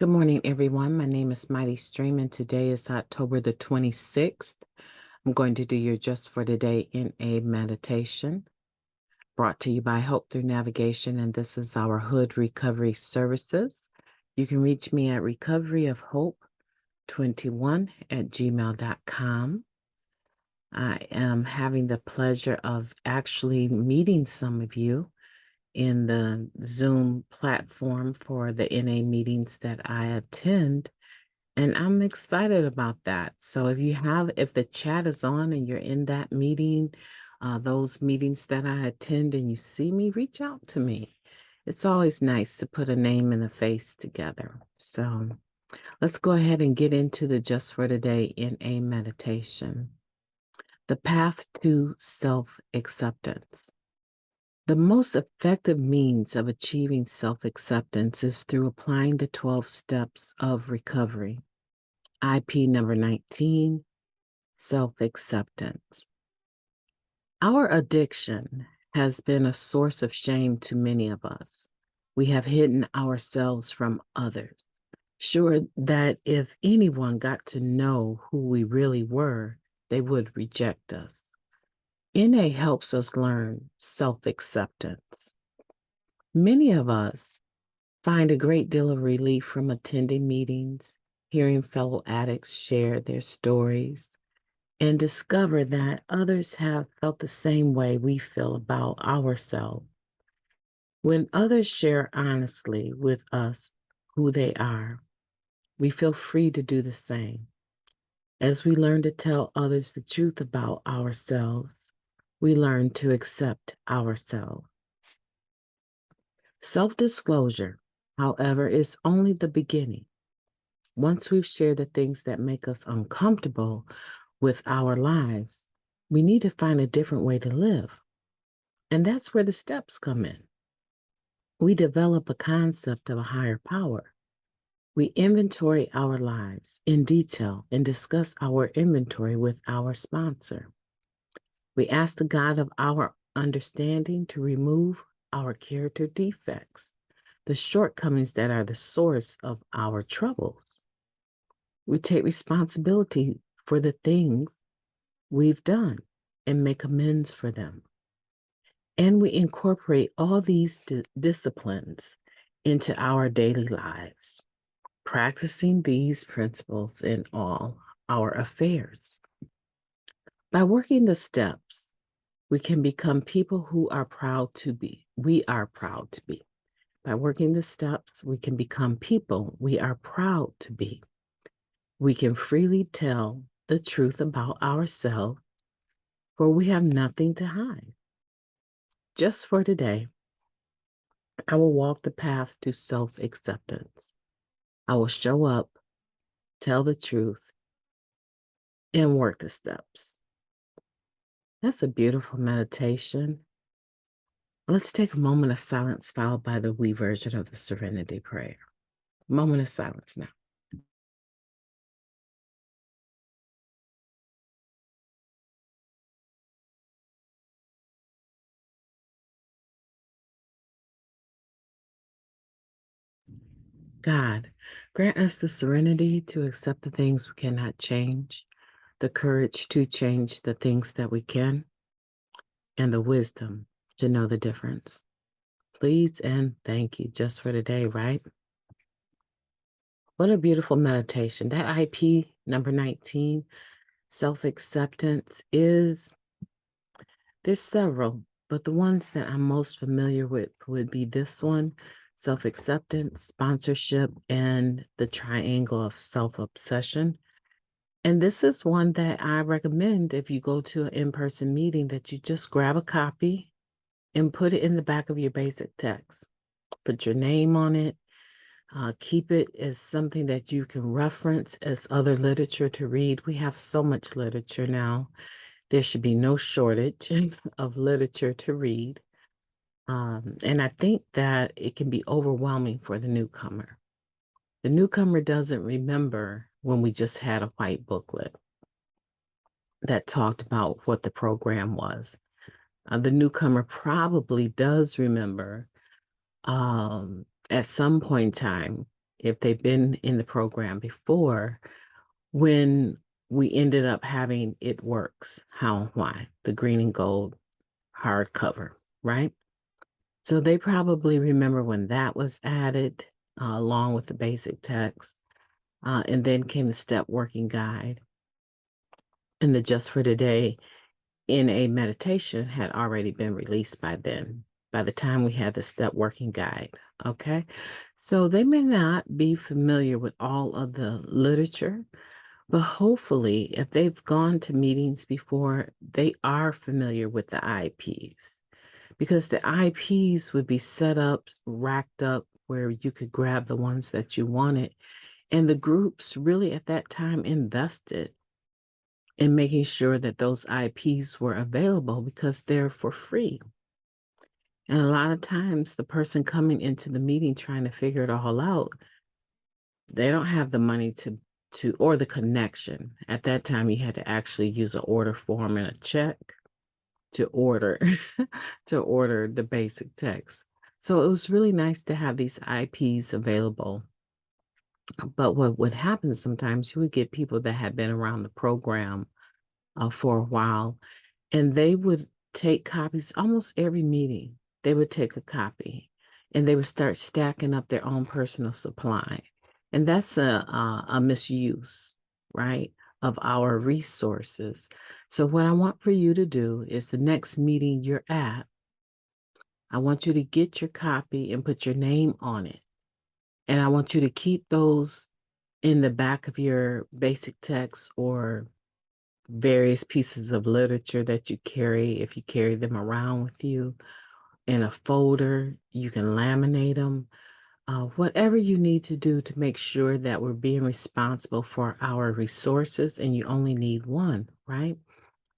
Good morning, everyone. My name is MightyStream, and today is October the 26th. I'm going to do your Just for Today in a meditation brought to you by Hope Through Navigation, and this is our H.O.O.D Recovery Services. You can reach me at recoveryofhope21@gmail.com. I am having the pleasure of actually meeting some of you in the Zoom platform for the NA meetings that I attend. And I'm excited about that. So if the chat is on and you're in that meeting, those meetings that I attend and you see me, reach out to me. It's always nice to put a name and a face together. So let's go ahead and get into the Just for Today in a meditation. The path to self-acceptance. The most effective means of achieving self-acceptance is through applying the 12 steps of recovery. IP number 19, self-acceptance. Our addiction has been a source of shame to many of us. We have hidden ourselves from others, sure that if anyone got to know who we really were, they would reject us. NA helps us learn self-acceptance. Many of us find a great deal of relief from attending meetings, hearing fellow addicts share their stories, and discover that others have felt the same way we feel about ourselves. When others share honestly with us who they are, we feel free to do the same. As we learn to tell others the truth about ourselves, we learn to accept ourselves. Self-disclosure, however, is only the beginning. Once we've shared the things that make us uncomfortable with our lives, we need to find a different way to live. And that's where the steps come in. We develop a concept of a higher power. We inventory our lives in detail and discuss our inventory with our sponsor. We ask the God of our understanding to remove our character defects, the shortcomings that are the source of our troubles. We take responsibility for the things we've done and make amends for them. And we incorporate all these disciplines into our daily lives, practicing these principles in all our affairs. By working the steps, we can become people who are proud to be. We are proud to be. By working the steps, we can become people we are proud to be. We can freely tell the truth about ourselves, for we have nothing to hide. Just for today, I will walk the path to self-acceptance. I will show up, tell the truth, and work the steps. That's a beautiful meditation. Let's take a moment of silence followed by the we version of the Serenity Prayer. Moment of silence now. God, grant us the serenity to accept the things we cannot change, the courage to change the things that we can, and the wisdom to know the difference. Please and thank you just for today, right? What a beautiful meditation. That IP number 19, self-acceptance there's several, but the ones that I'm most familiar with would be this one, self-acceptance, sponsorship, and the triangle of self-obsession. And this is one that I recommend if you go to an in-person meeting that you just grab a copy and put it in the back of your basic text. Put your name on it. Keep it as something that you can reference as other literature to read. We have so much literature now. There should be no shortage of literature to read. And I think that it can be overwhelming for the newcomer. The newcomer doesn't remember when we just had a white booklet that talked about what the program was. The newcomer probably does remember at some point in time if they've been in the program before, when we ended up having It Works, How and Why, the green and gold hardcover, right? So they probably remember when that was added along with the basic text. And then came the Step Working Guide. And the Just for Today in a Meditation had already been released by then, by the time we had the Step Working Guide. Okay. So they may not be familiar with all of the literature, but hopefully, if they've gone to meetings before, they are familiar with the IPs, because the IPs would be set up, racked up where you could grab the ones that you wanted. And the groups really at that time invested in making sure that those IPs were available because they're for free. And a lot of times the person coming into the meeting trying to figure it all out, they don't have the money to or the connection. At that time, you had to actually use an order form and a check to order to order the basic text. So it was really nice to have these IPs available. But what would happen sometimes, you would get people that had been around the program for a while, and they would take copies almost every meeting. They would take a copy and they would start stacking up their own personal supply. And that's a misuse, right, of our resources. So what I want for you to do is the next meeting you're at, I want you to get your copy and put your name on it. And I want you to keep those in the back of your basic text or various pieces of literature that you carry, if you carry them around with you, in a folder. You can laminate them. Whatever you need to do to make sure that we're being responsible for our resources, and you only need one, right?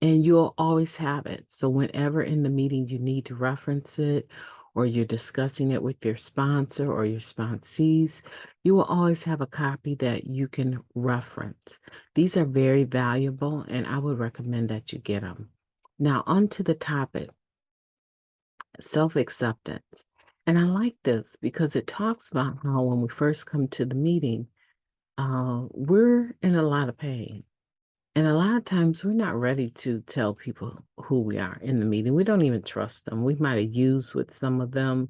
And you'll always have it. So whenever in the meeting you need to reference it, or you're discussing it with your sponsor or your sponsees, you will always have a copy that you can reference. These are very valuable, and I would recommend that you get them. Now, on to the topic, self-acceptance. And I like this because it talks about how when we first come to the meeting, we're in a lot of pain. And a lot of times we're not ready to tell people who we are in the meeting. We don't even trust them. We might have used with some of them.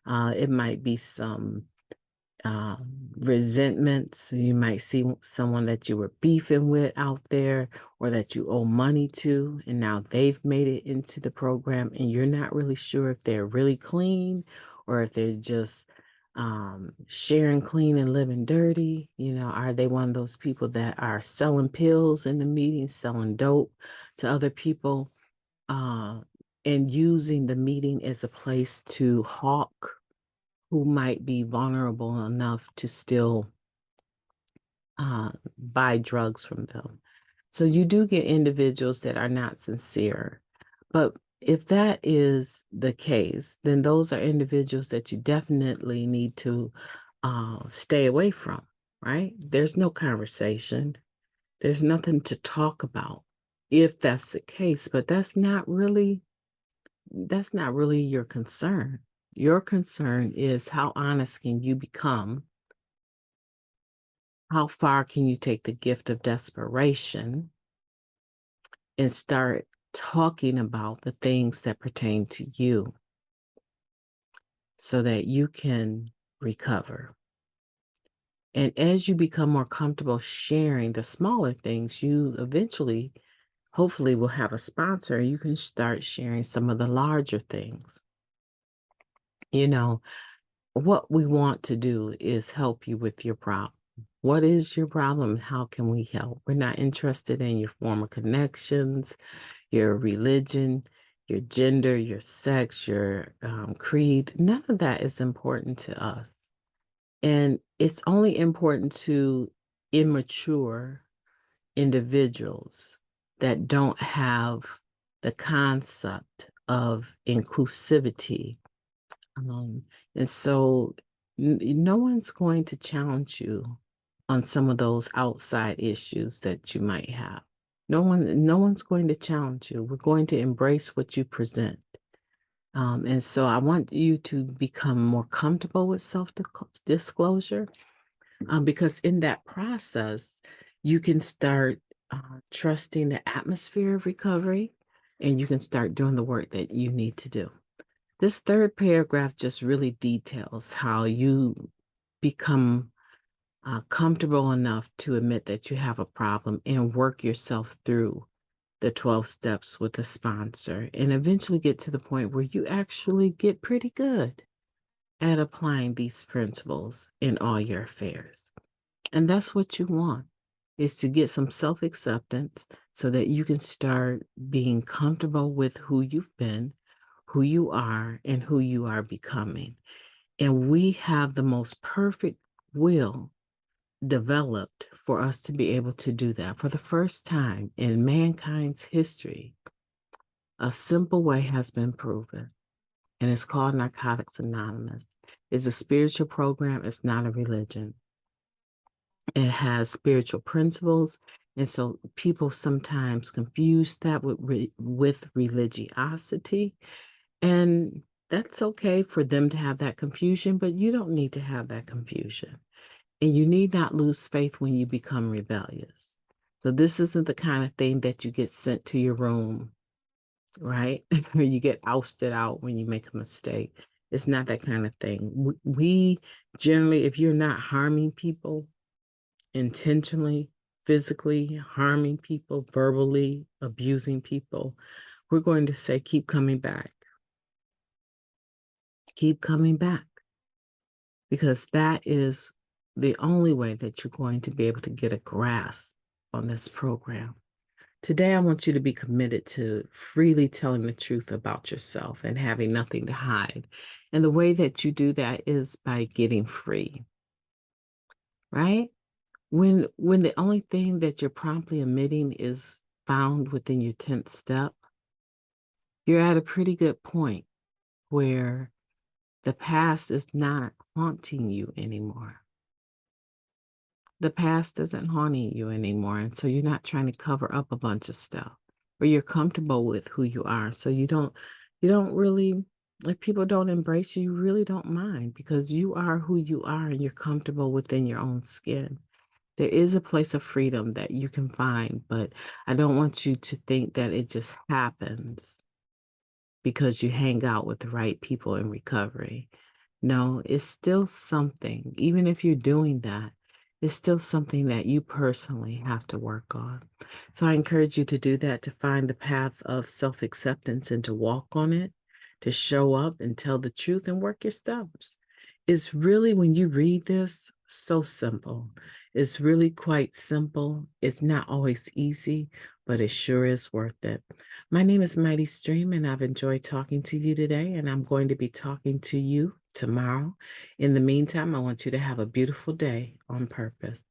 It might be some resentments. You might see someone that you were beefing with out there or that you owe money to, and now they've made it into the program, and you're not really sure if they're really clean or if they're just sharing clean and living dirty. You know, are they one of those people that are selling pills in the meeting, selling dope to other people, and using the meeting as a place to hawk who might be vulnerable enough to still buy drugs from them. So you do get individuals that are not sincere. But if that is the case, then those are individuals that you definitely need to stay away from, right? There's no conversation. There's nothing to talk about if that's the case, but that's not really your concern. Your concern is how honest can you become? How far can you take the gift of desperation and start talking about the things that pertain to you so that you can recover? And as you become more comfortable sharing the smaller things, you eventually, hopefully, will have a sponsor. You can start sharing some of the larger things. You know, what we want to do is help you with your problem. What is your problem? How can we help? We're not interested in your former connections, your religion, your gender, your sex, your creed. None of that is important to us. And it's only important to immature individuals that don't have the concept of inclusivity. And so no one's going to challenge you on some of those outside issues that you might have. No one's going to challenge you. We're going to embrace what you present. And so I want you to become more comfortable with self-disclosure. Because in that process, you can start trusting the atmosphere of recovery and you can start doing the work that you need to do. This third paragraph just really details how you become comfortable enough to admit that you have a problem and work yourself through the 12 steps with a sponsor and eventually get to the point where you actually get pretty good at applying these principles in all your affairs. And that's what you want is to get some self-acceptance so that you can start being comfortable with who you've been, who you are, and who you are becoming. And we have the most perfect will developed for us to be able to do that. For the first time in mankind's history, a simple way has been proven, and it's called Narcotics Anonymous. It's a spiritual program, it's not a religion. It has spiritual principles, and so people sometimes confuse that with religiosity, and that's okay for them to have that confusion, but you don't need to have that confusion. And you need not lose faith when you become rebellious. So this isn't the kind of thing that you get sent to your room, right? Or you get ousted out when you make a mistake. It's not that kind of thing. We generally, if you're not harming people intentionally, physically harming people, verbally abusing people, we're going to say, keep coming back. Keep coming back. Because that is the only way that you're going to be able to get a grasp on this program. Today, I want you to be committed to freely telling the truth about yourself and having nothing to hide. And the way that you do that is by getting free, right? When the only thing that you're promptly admitting is found within your 10th step, you're at a pretty good point where the past is not haunting you anymore. The past isn't haunting you anymore. And so you're not trying to cover up a bunch of stuff, or you're comfortable with who you are. So you don't really, if people don't embrace you, you really don't mind because you are who you are and you're comfortable within your own skin. There is a place of freedom that you can find, but I don't want you to think that it just happens because you hang out with the right people in recovery. No, it's still something, even if you're doing that, it's still something that you personally have to work on. So I encourage you to do that, to find the path of self acceptance and to walk on it, to show up and tell the truth and work your steps. It's really, when you read this, so simple. It's really quite simple. It's not always easy, but it sure is worth it. My name is MightyStream, and I've enjoyed talking to you today, and I'm going to be talking to you tomorrow. In the meantime, I want you to have a beautiful day on purpose.